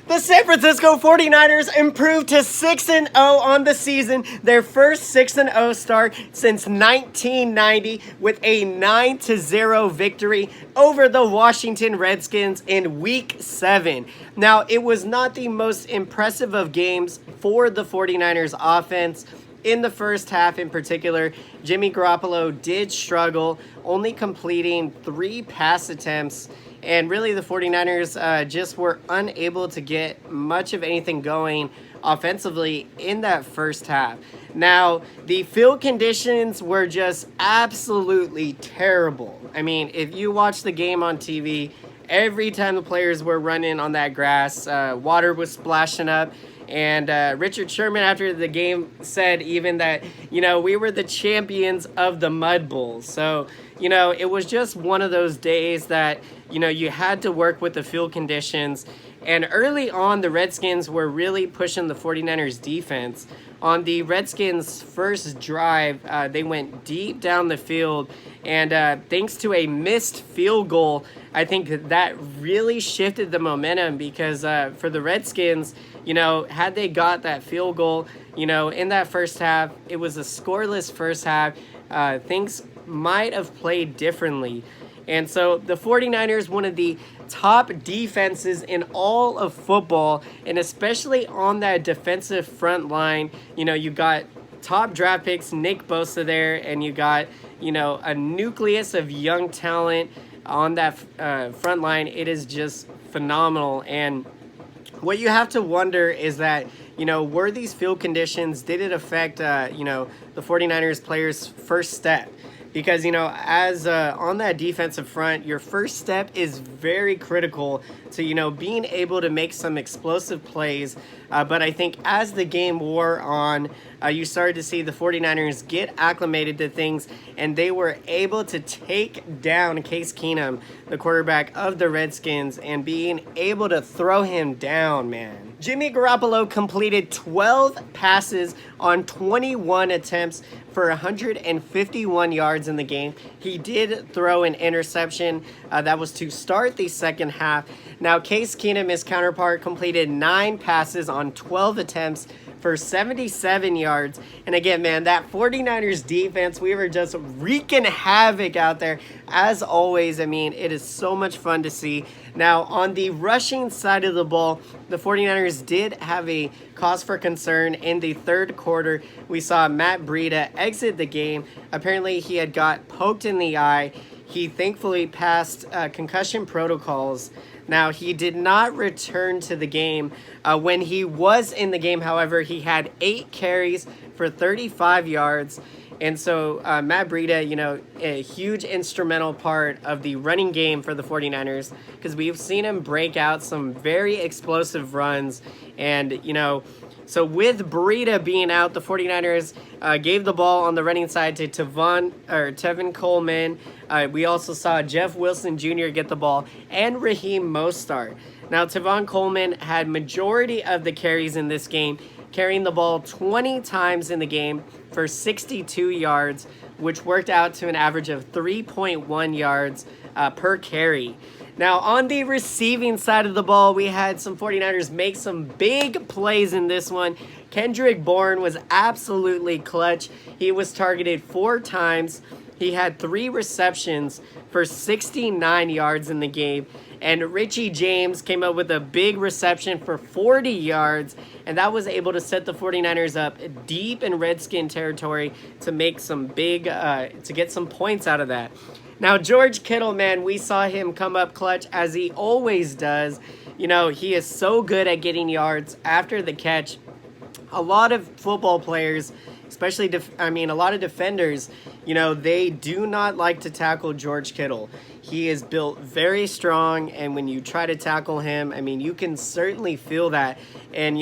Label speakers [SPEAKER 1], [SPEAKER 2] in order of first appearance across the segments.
[SPEAKER 1] The San Francisco 49ers improved to 6-0 on the season, their first 6-0 start since 1990 with a 9-0 victory over the Washington Redskins in Week 7. Now, it was not the most impressive of games for the 49ers offense. In the first half in particular, Jimmy Garoppolo did struggle, only completing 3 pass attempts. And really, the 49ers just were unable to get much of anything going offensively in that first half. Now, the field conditions were just absolutely terrible. I mean, if you watch the game on TV, every time the players were running on that grass, water was splashing up. And Richard Sherman, after the game, said even that, we were the champions of the Mud Bowl. So, it was just one of those days that, you had to work with the field conditions. And early on, the Redskins were really pushing the 49ers defense. On the Redskins' first drive, they went deep down the field. And thanks to a missed field goal, I think that really shifted the momentum because for the Redskins, had they got that field goal, in that first half, it was a scoreless first half. Things might have played differently. And so the 49ers, one of the top defenses in all of football, and especially on that defensive front line, you got top draft picks, Nick Bosa there, and you got, a nucleus of young talent on that front line. It is just phenomenal. And what you have to wonder is that, were these field conditions, did it affect, the 49ers players' first step? Because, as on that defensive front, your first step is very critical to, being able to make some explosive plays. But I think as the game wore on, you started to see the 49ers get acclimated to things, and they were able to take down Case Keenum, the quarterback of the Redskins, and being able to throw him down, man. Jimmy Garoppolo completed 12 passes on 21 attempts for 151 yards in the game. He did throw an interception. That was to start the second half. Now, Case Keenum, his counterpart, completed 9 passes on 12 attempts for 77 yards. And again, man, that 49ers defense, we were just wreaking havoc out there. As always, I mean, it is so much fun to see. Now, on the rushing side of the ball, the 49ers did have a cause for concern in the third quarter. We saw Matt Breida exit the game. Apparently, he had got poked in the eye. He thankfully passed concussion protocols. Now, he did not return to the game. When he was in the game, however, he had 8 carries for 35 yards. And so Matt Breida, a huge instrumental part of the running game for the 49ers, because we've seen him break out some very explosive runs. And, so with Breida being out, the 49ers gave the ball on the running side to Tevin Coleman. We also saw Jeff Wilson Jr. get the ball, and Raheem Mostert. Now, Tevin Coleman had majority of the carries in this game, carrying the ball 20 times in the game for 62 yards, which worked out to an average of 3.1 yards per carry. Now, on the receiving side of the ball, we had some 49ers make some big plays in this one. Kendrick Bourne was absolutely clutch. He was targeted 4 times. He had 3 receptions for 69 yards in the game. And Richie James came up with a big reception for 40 yards. And that was able to set the 49ers up deep in Redskin territory to make some big, to get some points out of that. Now, George Kittle, man, we saw him come up clutch as he always does. He is so good at getting yards after the catch. A lot of football players, especially, a lot of defenders, they do not like to tackle George Kittle. He is built very strong, and when you try to tackle him, you can certainly feel that. And,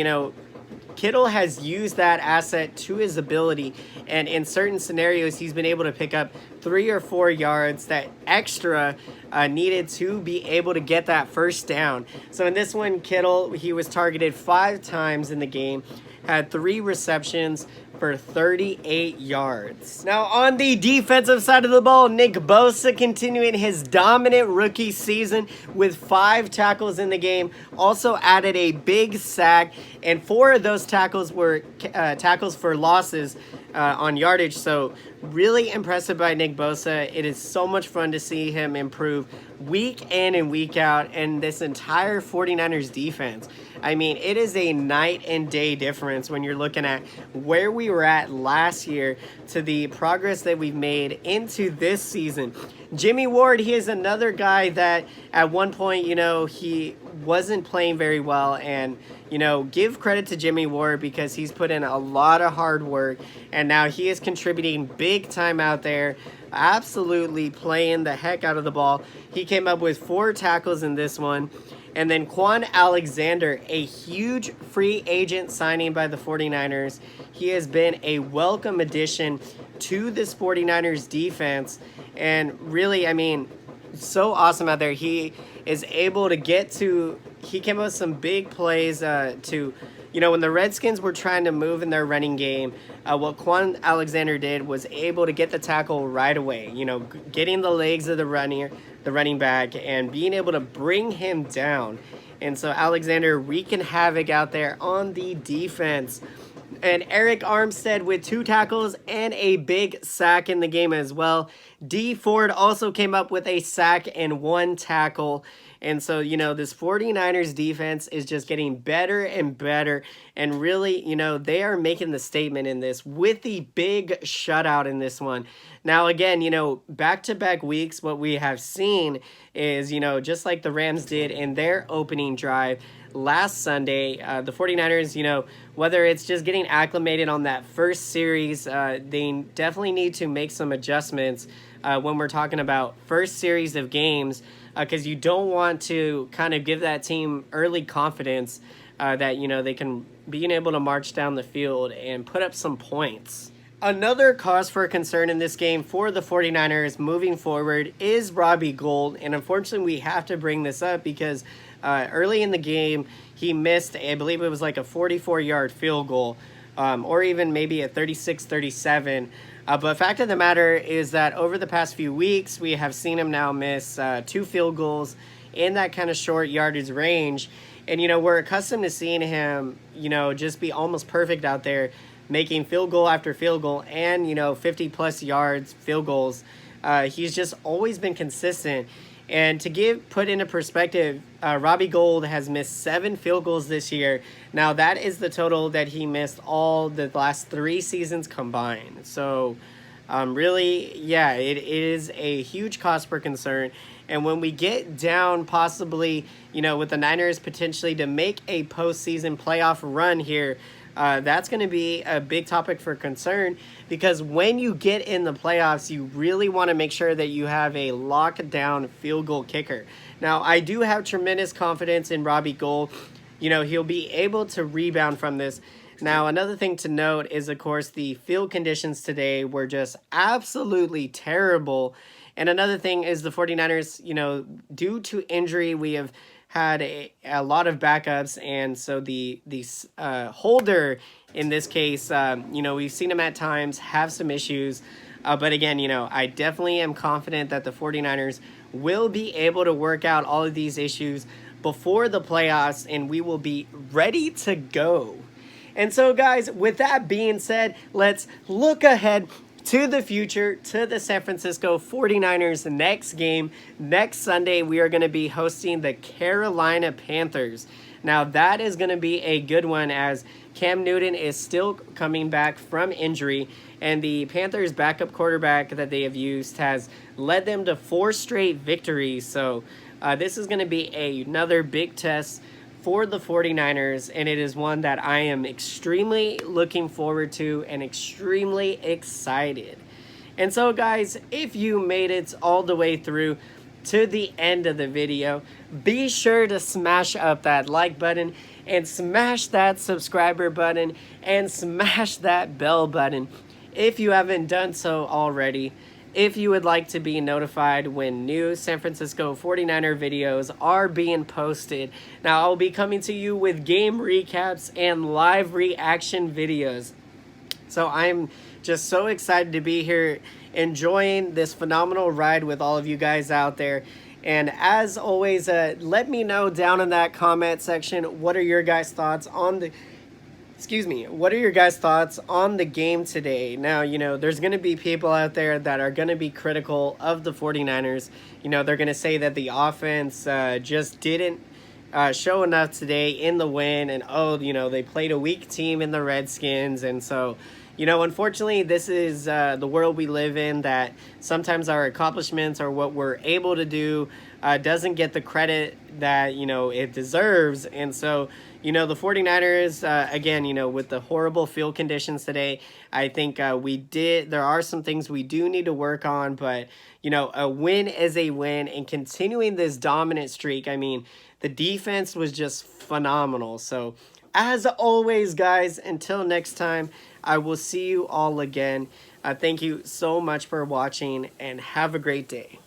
[SPEAKER 1] Kittle has used that asset to his ability, and in certain scenarios, he's been able to pick up 3 or 4 yards that extra needed to be able to get that first down. So in this one, Kittle, he was targeted 5 times in the game, had 3 receptions for 38 yards. Now, on the defensive side of the ball, Nick Bosa continuing his dominant rookie season with 5 tackles in the game. Also added a big sack, and 4 of those tackles were tackles for losses on yardage. So really impressive by Nick Bosa. It is so much fun to see him improve week in and week out, and this entire 49ers defense. I mean, it is a night and day difference when you're looking at where we were at last year to the progress that we've made into this season. Jimmy Ward, he is another guy that at one point, he wasn't playing very well, and give credit to Jimmy Ward because he's put in a lot of hard work, and now he is contributing big time out there, absolutely playing the heck out of the ball. He came up with 4 tackles in this one. And then Quan Alexander, a huge free agent signing by the 49ers. He has been a welcome addition to this 49ers defense. And really, I mean, so awesome out there. He is able to he came up with some big plays when the Redskins were trying to move in their running game, what Quan Alexander did was able to get the tackle right away, getting the legs of the running back and being able to bring him down. And so Alexander wreaking havoc out there on the defense. And Eric Armstead with 2 tackles and a big sack in the game as well. D Ford also came up with a sack and 1 tackle. And so, this 49ers defense is just getting better and better. And really, they are making the statement in this with the big shutout in this one. Now, again, back-to-back weeks, what we have seen is, just like the Rams did in their opening drive last Sunday, the 49ers, whether it's just getting acclimated on that first series, they definitely need to make some adjustments when we're talking about first series of games, because you don't want to kind of give that team early confidence that, they can be able to march down the field and put up some points. Another cause for concern in this game for the 49ers moving forward is Robbie Gould. And unfortunately, we have to bring this up because early in the game, he missed, I believe it was like a 44-yard field goal, or even maybe a 36-37. But fact of the matter is that over the past few weeks, we have seen him now miss 2 field goals in that kind of short yardage range. And, we're accustomed to seeing him, just be almost perfect out there, making field goal after field goal and, 50-plus yards field goals. He's just always been consistent. And to put into perspective, Robbie Gould has missed 7 field goals this year. Now, that is the total that he missed all the last 3 seasons combined. So, really, yeah, it is a huge cause for concern. And when we get down possibly, with the Niners potentially to make a postseason playoff run here, that's going to be a big topic for concern, because when you get in the playoffs, you really want to make sure that you have a lockdown field goal kicker. Now, I do have tremendous confidence in Robbie Gould. He'll be able to rebound from this. Now, another thing to note is, of course, the field conditions today were just absolutely terrible. And another thing is the 49ers, due to injury, we have had a lot of backups, and so the holder in this case, we've seen him at times have some issues, but again, I definitely am confident that the 49ers will be able to work out all of these issues before the playoffs, and we will be ready to go. And so, guys, with that being said, let's look ahead to the future, to the San Francisco 49ers next game. Next Sunday, we are going to be hosting the Carolina Panthers. Now, that is going to be a good one, as Cam Newton is still coming back from injury, and the Panthers' backup quarterback that they have used has led them to 4 straight victories. So this is going to be another big test for the 49ers, and it is one that I am extremely looking forward to and extremely excited. And so, guys, if you made it all the way through to the end of the video, be sure to smash up that like button and smash that subscriber button and smash that bell button if you haven't done so already. If you would like to be notified when new San Francisco 49er videos are being posted. Now, I'll be coming to you with game recaps and live reaction videos. So I'm just so excited to be here, enjoying this phenomenal ride with all of you guys out there. And as always, let me know down in that comment section, what are your guys' thoughts on the what are your guys' thoughts on the game today? Now, there's going to be people out there that are going to be critical of the 49ers. They're going to say that the offense just didn't show enough today in the win, and they played a weak team in the Redskins. And so, unfortunately, this is the world we live in, that sometimes our accomplishments or what we're able to do doesn't get the credit that it deserves. And so the 49ers, again, with the horrible field conditions today, I think there are some things we do need to work on, but a win is a win, and continuing this dominant streak, I mean, the defense was just phenomenal. So as always, guys, until next time, I will see you all again. Thank you so much for watching, and have a great day.